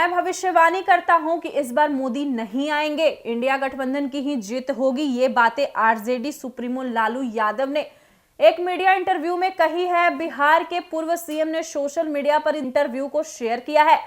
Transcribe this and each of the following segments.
मैं भविष्यवाणी करता हूं कि इस बार मोदी नहीं आएंगे, इंडिया गठबंधन की ही जीत होगी। ये बातें आरजेडी सुप्रीमो लालू यादव ने एक मीडिया इंटरव्यू में कही है। बिहार के पूर्व सीएम ने सोशल मीडिया पर इंटरव्यू को शेयर किया है,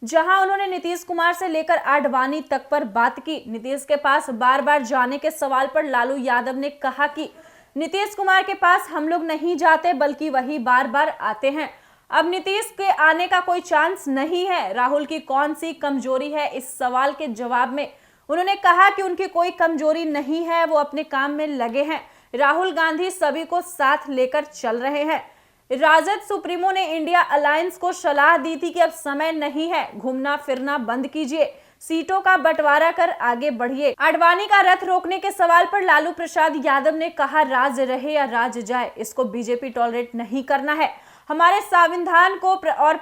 जहां उन्होंने नीतीश कुमार से लेकर आडवाणी तक पर बात की। नीतीश के पास बार बार जाने के सवाल पर लालू यादव ने कहा कि नीतीश कुमार के पास हम लोग नहीं जाते, बल्कि वही बार बार आते हैं। अब नीतीश के आने का कोई चांस नहीं है। राहुल की कौन सी कमजोरी है, इस सवाल के जवाब में उन्होंने कहा कि उनकी कोई कमजोरी नहीं है, वो अपने काम में लगे हैं। राहुल गांधी सभी को साथ लेकर चल रहे हैं। राजद सुप्रीमो ने इंडिया अलायंस को सलाह दी थी कि अब समय नहीं है, घूमना फिरना बंद कीजिए, सीटों का बंटवारा कर आगे बढ़िए। आडवाणी का रथ रोकने के सवाल पर लालू प्रसाद यादव ने कहा, राज रहे या राज जाए, इसको बीजेपी टॉलरेट नहीं करना है। हमारे संविधान और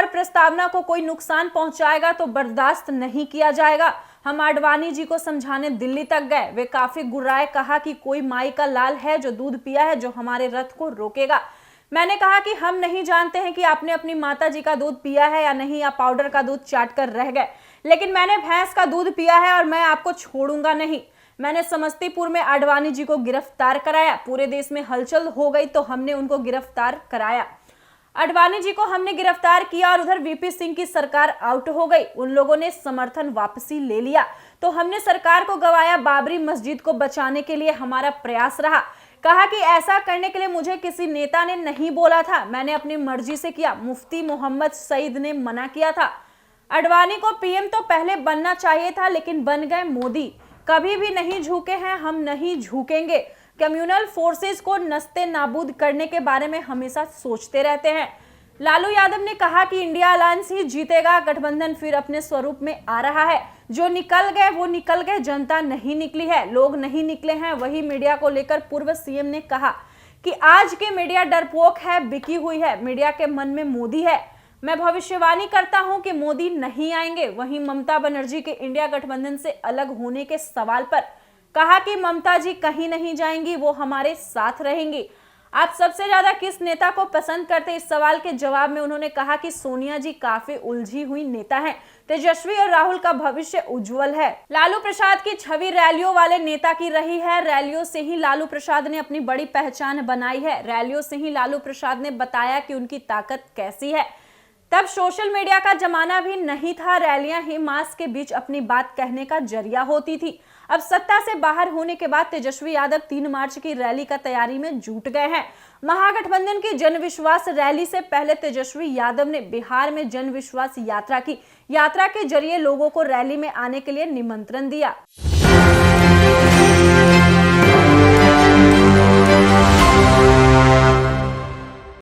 प्रस्तावना को कोई नुकसान पहुंचाएगा तो बर्दाश्त नहीं किया जाएगा। हम आडवाणी जी को समझाने दिल्ली तक गए, वे काफी गुर्राए, कहा कि कोई माई का लाल है जो दूध पिया है, जो हमारे रथ को रोकेगा। मैंने कहा कि हम नहीं जानते हैं कि आपने अपनी माता जी का दूध पिया है या नहीं, या पाउडर का दूध चाट कर रह गए, लेकिन मैंने भैंस का दूध पिया है और मैं आपको छोड़ूंगा नहीं। मैंने समस्तीपुर में आडवाणी जी को गिरफ्तार कराया, पूरे देश में हलचल हो गई तो हमने उनको गिरफ्तार कराया। आडवाणी जी को हमने गिरफ्तार किया और उधर वीपी सिंह की सरकार आउट हो गई, उन लोगों ने समर्थन वापसी ले लिया तो हमने सरकार को गवाया। बाबरी मस्जिद को बचाने के लिए हमारा प्रयास रहा। कहा कि ऐसा करने के लिए मुझे किसी नेता ने नहीं बोला था, मैंने अपनी मर्जी से किया। मुफ्ती मोहम्मद सईद ने मना किया था। आडवाणी को पीएम तो पहले बनना चाहिए था, लेकिन बन गए मोदी। कभी भी नहीं झुके हैं, हम नहीं झुकेंगे। कम्युनल फोर्सेस को नस्ते नाबूद करने के बारे में हमेशा सोचते रहते हैं। लालू यादव ने कहा कि इंडिया अलायंस ही जीतेगा, गठबंधन फिर अपने स्वरूप में आ रहा है। जो निकल गए वो निकल गए, जनता नहीं निकली है, लोग नहीं निकले हैं। वही मीडिया को लेकर पूर्व सीएम ने कहा कि आज के मीडिया डरपोक है, बिकी हुई है, मीडिया के मन में मोदी है। मैं भविष्यवाणी करता हूं कि मोदी नहीं आएंगे। वहीं ममता बनर्जी के इंडिया गठबंधन से अलग होने के सवाल पर कहा कि ममता जी कहीं नहीं जाएंगी, वो हमारे साथ रहेंगी। आप सबसे ज्यादा किस नेता को पसंद करते, इस सवाल के जवाब में उन्होंने कहा कि सोनिया जी काफी उलझी हुई नेता हैं, तेजस्वी और राहुल का भविष्य उज्जवल है। लालू प्रसाद की छवि रैलियों वाले नेता की रही है। रैलियों से ही लालू प्रसाद ने अपनी बड़ी पहचान बनाई है। रैलियों से ही लालू प्रसाद ने बताया कि उनकी ताकत कैसी है। तब सोशल मीडिया का जमाना भी नहीं था, रैलियां ही मास के बीच अपनी बात कहने का जरिया होती थी। अब सत्ता से बाहर होने के बाद तेजस्वी यादव 3 मार्च की रैली का तैयारी में जुट गए हैं। महागठबंधन की जनविश्वास रैली से पहले तेजस्वी यादव ने बिहार में जनविश्वास यात्रा की। यात्रा के जरिए लोगों को रैली में आने के लिए निमंत्रण दिया।